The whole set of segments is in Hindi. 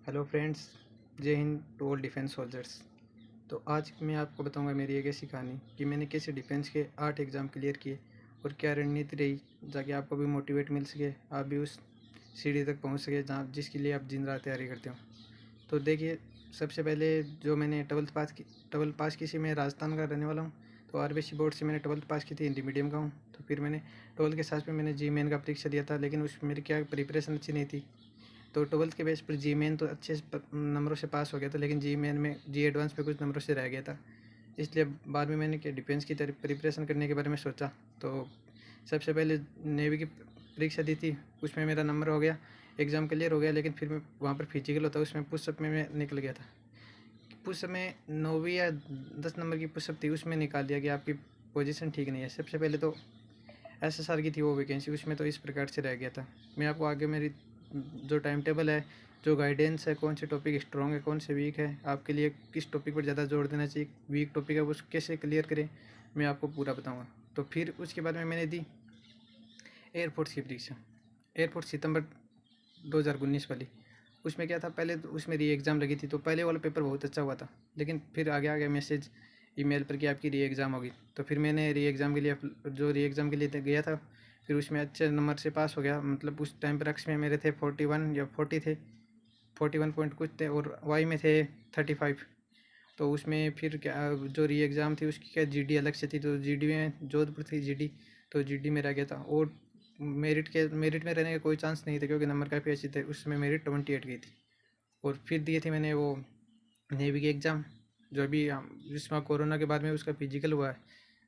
Hello friends, Jai Hind to all defence soldiers. तो आज मैं आपको बताऊंगा मेरी एक ऐसी कहानी कि मैंने कैसे डिफेंस के 8 एग्ज़ाम क्लियर किए और क्या रणनीति रही ताकि आपको भी मोटिवेट मिल सके, आप भी उस सीढ़ी तक पहुंच सके जहां जिसके लिए आप दिन रात तैयारी करते हो। तो देखिए, सबसे पहले जो मैंने ट्वेल्थ पास की थी, मैं राजस्थान का रहने वाला हूँ। तो आरबीएससी बोर्ड से मैंने ट्वेल्थ पास की थी, हिंदी मीडियम का हूँ। तो फिर मैंने ट्वेल्थ के साथ में मैंने जी मेन का परीक्षा दिया था, लेकिन उस मेरी क्या प्रिपरेशन अच्छी नहीं थी। तो ट्वेल्थ के बेस पर जी मेन तो अच्छे नंबरों से पास हो गया था, लेकिन जी मेन में जी एडवांस पे कुछ नंबरों से रह गया था। इसलिए बाद में मैंने क्या डिफेंस की तरफ प्रिपरेशन करने के बारे में सोचा। तो सबसे पहले नेवी की परीक्षा दी थी, उसमें मेरा नंबर हो गया, एग्ज़ाम क्लियर हो गया। लेकिन फिर मैं वहाँ पर फिजिकल होता, उसमें पुशअप में मैं निकल गया था। पुशअप में 9वीं या 10 नंबर की पुशअप थी, उसमें निकाल दिया कि आपकी पोजीशन ठीक नहीं है। सबसे पहले तो एसएसआर की थी वो वैकेंसी, उसमें तो इस प्रकार से रह गया था। मैं आपको आगे मेरी जो टाइम टेबल है, जो गाइडेंस है, कौन से टॉपिक स्ट्रॉन्ग है, कौन से वीक है, आपके लिए किस टॉपिक पर ज़्यादा जोर देना चाहिए, वीक टॉपिक है वो कैसे क्लियर करें, मैं आपको पूरा बताऊंगा। तो फिर उसके बाद में मैंने दी एयरफोर्स की परीक्षा, एयरफोर्स सितंबर 2019 वाली। उसमें क्या था, पहले तो उसमें री एग्ज़ाम लगी थी, तो पहले वाला पेपर बहुत अच्छा हुआ था। लेकिन फिर आगे आ गया मैसेज ईमेल पर कि आपकी री एग्ज़ाम होगी। तो फिर मैंने री एग्ज़ाम के लिए जो री एग्ज़ाम के लिए गया था, फिर उसमें अच्छे नंबर से पास हो गया। मतलब उस टाइम पर अक्स में मेरे थे 41 या 40 थे, 41 पॉइंट कुछ थे, और वाई में थे 35। तो उसमें फिर क्या, जो री एग्ज़ाम थी उसकी क्या जीडी अलग से थी, तो जीडी में जोधपुर थी जीडी, तो जीडी में रह गया था। और मेरिट में रहने का कोई चांस नहीं था, क्योंकि नंबर काफ़ी अच्छे थे, उसमें मेरिट 28 गई थी। और फिर दिए थे मैंने वो नेवी की एग्ज़ाम, जो अभी जिसमें कोरोना के बाद में उसका फिजिकल हुआ है।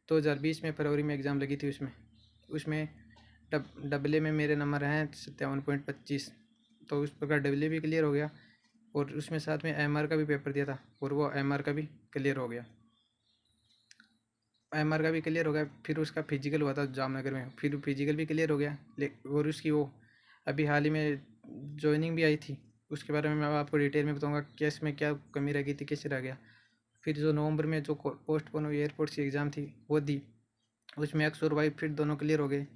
2020 में फरवरी में एग्ज़ाम लगी थी। उसमें उसमें डबल ए में मेरे नंबर हैं 57.25। तो उस प्रकार डबल ए भी क्लियर हो गया, और उसमें साथ में एमआर का भी पेपर दिया था, और वो एमआर का भी क्लियर हो गया। एमआर का भी क्लियर हो गया, फिर उसका फिजिकल हुआ था जामनगर में, फिर फिजिकल भी क्लियर हो गया। और उसकी वो अभी हाल ही में ज्वाइनिंग भी आई थी, उसके बारे में मैं आपको डिटेल में बताऊंगा कि इसमें क्या कमी रह गई थी, कैसे रह गया। फिर जो नवंबर में जो पोस्टपोन हुई एयरपोर्ट की एग्ज़ाम थी वो दी, उसमें अक्स और वाई फिर दोनों क्लियर हो गए।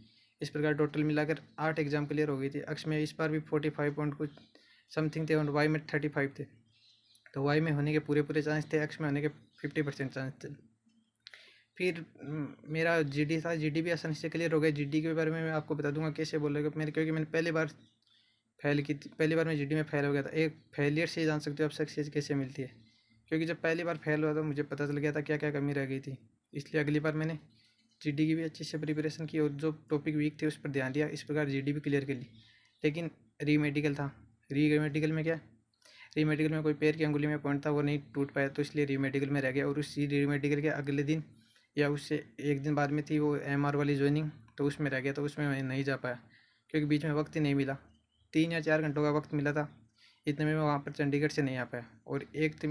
इस प्रकार टोटल मिलाकर 8 एग्ज़ाम क्लियर हो गई थी। अक्स में इस बार भी 45 पॉइंट कुछ समथिंग थे, और वाई में 35 थे। तो वाई में होने के पूरे पूरे चांस थे, अक्स में होने के 50% चांस थे। फिर मेरा जीडी था, जीडी भी आसानी से क्लियर हो गया। जीडी के बारे में मैं आपको बता दूंगा कैसे बोलेगा मेरे, क्योंकि मैंने पहली बार फेल की थी, पहली बार मैं जीडी में फेल हो गया था। एक फेलियर से ही जान सकते हो आप सक्सेस कैसे मिलती है, क्योंकि जब पहली बार फेल हुआ था मुझे पता चल गया था क्या क्या कमी रह गई थी। इसलिए अगली बार मैंने जीडी की भी अच्छे से प्रिपरेशन की, और जो टॉपिक वीक थे उस पर ध्यान दिया। इस प्रकार जीडी भी क्लियर कर ली। लेकिन री मेडिकल था, री मेडिकल में क्या, री मेडिकल में कोई पैर की अंगुली में पॉइंट था, वो नहीं टूट पाया, तो इसलिए री मेडिकल में रह गया। और उस री मेडिकल के अगले दिन या उससे एक दिन बाद में थी वो एमआर वाली ज्वाइनिंग, तो उसमें रह गया। तो उसमें मैं नहीं जा पाया, क्योंकि बीच में वक्त ही नहीं मिला। 3 या 4 घंटों का वक्त मिला था, इतने में मैं वहाँ पर चंडीगढ़ से नहीं आ पाया। और एक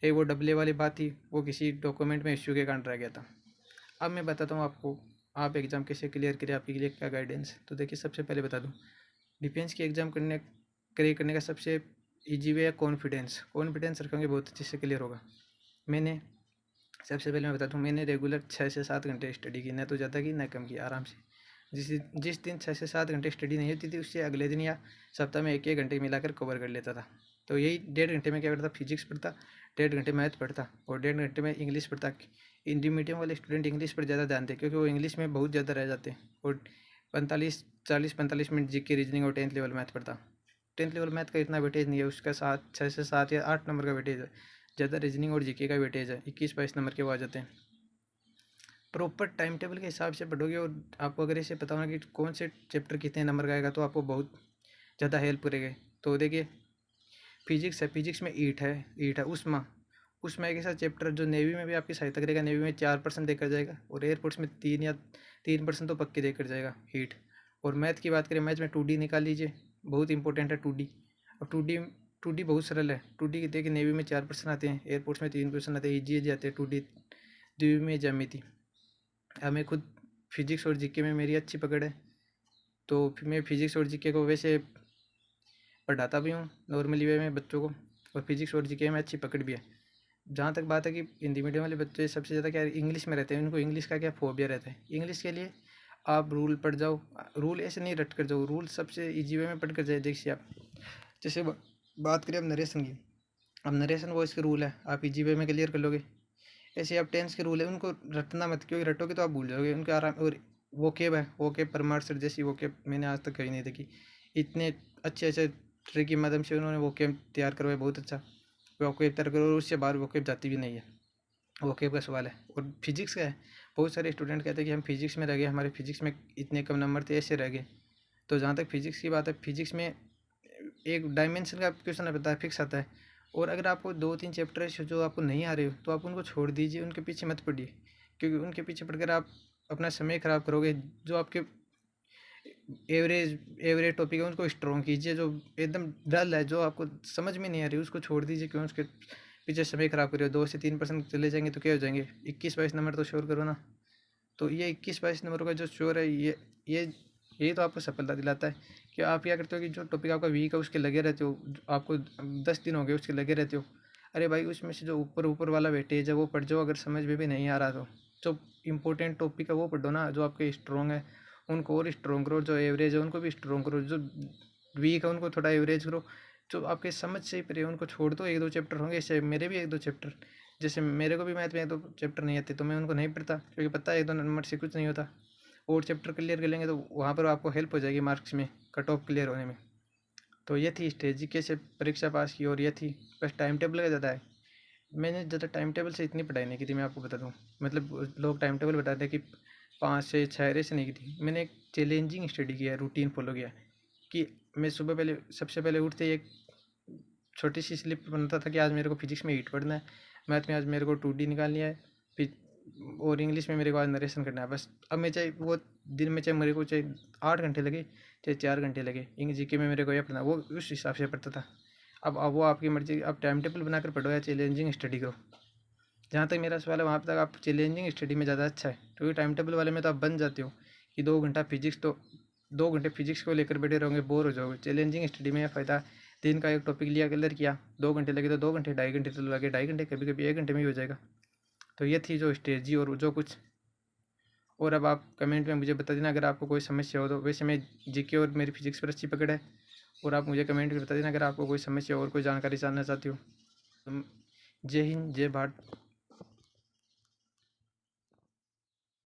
वो डब्ल्यू वाली बात थी, वो किसी डॉक्यूमेंट में इश्यू के कारण रह गया था। अब मैं बताता हूँ आपको आप एग्ज़ाम कैसे क्लियर करें, आपके लिए क्या गाइडेंस। तो देखिए, सबसे पहले बता दूँ, डिफेंस की एग्ज़ाम क्लियर करने का सबसे ईजी वे है कॉन्फिडेंस। कॉन्फिडेंस रखेंगे बहुत अच्छे से क्लियर होगा। मैंने सबसे पहले मैं बता दूँ, मैंने रेगुलर 6 से 7 घंटे स्टडी की, ना तो ज़्यादा की ना कम की, आराम से। जिस जिस दिन 6 से 7 घंटे स्टडी नहीं होती थी, उससे अगले दिन या सप्ताह में 1-1 घंटे मिलाकर कवर कर लेता था। तो यही 1.5 घंटे में क्या करता, फिजिक्स पढ़ता, 1.5 घंटे मैथ पढ़ता, और 1.5 घंटे में इंग्लिश पढ़ता। हिंदी मीडियम वाले स्टूडेंट इंग्लिश पर ज़्यादा ध्यान दें, क्योंकि वो इंग्लिश में बहुत ज़्यादा रह जाते हैं। और 45 मिनट जीके रीजनिंग और 10th लेवल मैथ पढ़ता। 10th लेवल मैथ का इतना वेटेज नहीं है, उसका 6 से 7 या 8 नंबर का वेटेज है। ज़्यादा रीजनिंग और जीके का वेटेज है, 21-22 नंबर के वो आ जाते हैं। प्रॉपर टाइम टेबल के हिसाब से पढ़ोगे, और आपको अगर ऐसे पता होना कि कौन से चैप्टर कितने नंबर का आएगा, तो आपको बहुत ज़्यादा हेल्प करेगा। तो देखिए, फिजिक्स है, फिजिक्स में ईट है उसमें एक ऐसा चैप्टर जो नेवी में भी आपकी सहायता करेगा। नेवी में 4% देकर जाएगा, और एयरपोर्ट्स में 3% तो पक्के देकर जाएगा हीट। और मैथ की बात करें, मैथ में 2D निकाल लीजिए, बहुत इंपॉर्टेंट है 2D। और 2D बहुत सरल है। 2D देखिए, नेवी में 4% आते हैं, एयरपोर्ट्स में 3% आते हैं, ईजी आते हैं 2D। द्विवी में ज्यामिति, हमें खुद फिजिक्स और जीके में मेरी अच्छी पकड़ है, तो फिर मैं फिजिक्स और जीके को वैसे पढ़ाता भी हूँ नॉर्मली वे में बच्चों को, और फिजिक्स और जीके में अच्छी पकड़ भी है। जहाँ तक बात है कि हिंदी मीडियम वाले बच्चे सबसे ज़्यादा क्या इंग्लिश में रहते हैं, उनको इंग्लिश का क्या फोबिया रहता है। इंग्लिश के लिए आप रूल पढ़ जाओ, रूल ऐसे नहीं रट कर जाओ, रूल सबसे ईजी वे में पढ़ कर जाए। देखिए आप, जैसे बात करें अब नरेशन की। अब नरेशन वो इसके रूल है, आप इजी वे में क्लियर कर लोगे। ऐसे आप टेंस के रूल है उनको रटना मत, क्योंकि रटोगे तो आप भूल जाओगे उनके आराम। और वोकेब है, वोकेब परमार सर जैसी वोकेब मैंने आज तक कहीं नहीं देखी। इतने अच्छे अच्छे ट्रिक के माध्यम से उन्होंने वोकेब तैयार करवाया, बहुत अच्छा वोकेब तैयार करो, और उससे बाहर वोकेब जाती भी नहीं है। वोकेब का सवाल है। और फिजिक्स का है, बहुत सारे स्टूडेंट कहते हैं कि हम फिजिक्स में रह गए, हमारे फिजिक्स में इतने कम नंबर थे, ऐसे रह गए। तो जहाँ तक फिजिक्स की बात है, फिजिक्स में एक डायमेंशन का क्वेश्चन आता है, फिक्स आता है। और अगर आपको 2-3 चैप्टर जो आपको नहीं आ रहे हो तो आप उनको छोड़ दीजिए, उनके पीछे मत पड़िए, क्योंकि उनके पीछे पड़कर आप अपना समय ख़राब करोगे। जो आपके एवरेज एवरेज टॉपिक है उनको स्ट्रॉन्ग कीजिए, जो एकदम डल है, जो आपको समझ में नहीं आ रही उसको छोड़ दीजिए, क्यों उसके पीछे समय ख़राब करिए। 2 से 3% चले जाएंगे तो क्या हो जाएंगे, 21-22 नंबर तो श्योर करो ना। तो ये 21-22 नंबर का जो श्योर है, ये तो आपको सफलता दिलाता है। कि आप क्या करते हो कि जो टॉपिक आपका वीक है उसके लगे रहते हो, आपको 10 दिन हो गए उसके लगे रहते हो। अरे भाई, उसमें से जो ऊपर ऊपर वाला वेटेज है वो पढ़ जाओ, अगर समझ में भी नहीं आ रहा तो जो इंपॉर्टेंट टॉपिक है वो पढ़ो ना, जो आपके स्ट्रॉन्ग है उनको और स्ट्रॉन्ग करो, जो एवरेज है उनको भी स्ट्रॉन्ग करो, जो वीक है उनको थोड़ा एवरेज करो। जो आपके समझ से ही परे उनको छोड़ दो, 1-2 चैप्टर होंगे, इससे मेरे भी 1-2 चैप्टर, जैसे मेरे को भी मैथ में 1-2 चैप्टर नहीं आते तो मैं उनको नहीं पढ़ता, क्योंकि पता है 1-2 नंबर से कुछ नहीं होता। और चैप्टर क्लियर कर लेंगे तो वहाँ पर आपको हेल्प हो जाएगी मार्क्स में, कट ऑफ क्लियर होने में। तो ये थी स्ट्रेटजी कैसे परीक्षा पास की, और ये थी बस टाइम टेबल का ज़्यादा है। मैंने ज़्यादा टाइम टेबल से इतनी पढ़ाई नहीं की थी, मैं आपको बता दूँ। मतलब लोग टाइम टेबल बताते हैं कि 5 से 6 ऐसे नहीं की थी, मैंने एक चैलेंजिंग स्टडी किया, रूटीन फॉलो किया। कि मैं सुबह पहले सबसे पहले उठते ही एक छोटी सी स्लिप बनता था कि आज मेरे को फिजिक्स में हीट पढ़ना है, मैथ में आज मेरे को 2D निकालनी है, फिर और इंग्लिश में मेरे को आज नरेशन करना है। बस अब मैं चाहे वो दिन में चाहे मेरे को चाहे 8 घंटे लगे चाहे 4 घंटे लगे, इंग्लिश जीके में मेरे को यह पढ़ना, वो उस हिसाब से पढ़ता था। अब वो आपकी मर्जी, आप टाइम टेबल बनाकर पढ़ो या चैलेंजिंग स्टडी करो। जहाँ तक मेरा सवाल है वहाँ तक आप चैलेंजिंग स्टडी में ज़्यादा अच्छा है, क्योंकि टाइम टेबल वाले में तो आप बन जाते हो कि 2 घंटा फिजिक्स, तो 2 घंटे फिजिक्स को लेकर बैठे रहोगे, बोर हो जाओगे। चैलेंजिंग स्टडी में यह फ़ायदा, दिन का एक टॉपिक लिया, क्लियर किया, 2 घंटे लगे तो 2 घंटे, 2.5 घंटे तो लगे 2.5 घंटे, कभी कभी 1 घंटे में ही हो जाएगा। तो ये थी जो स्ट्रेटजी और जो कुछ। और अब आप कमेंट में मुझे बता देना अगर आपको कोई समस्या हो तो। वैसे मैं जीके और मेरी फिजिक्स पर अच्छी पकड़ है, और आप मुझे कमेंट में बता देना अगर आपको कोई समस्या और कोई जानकारी जानना चाहती हो। जय हिंद, जय भारत।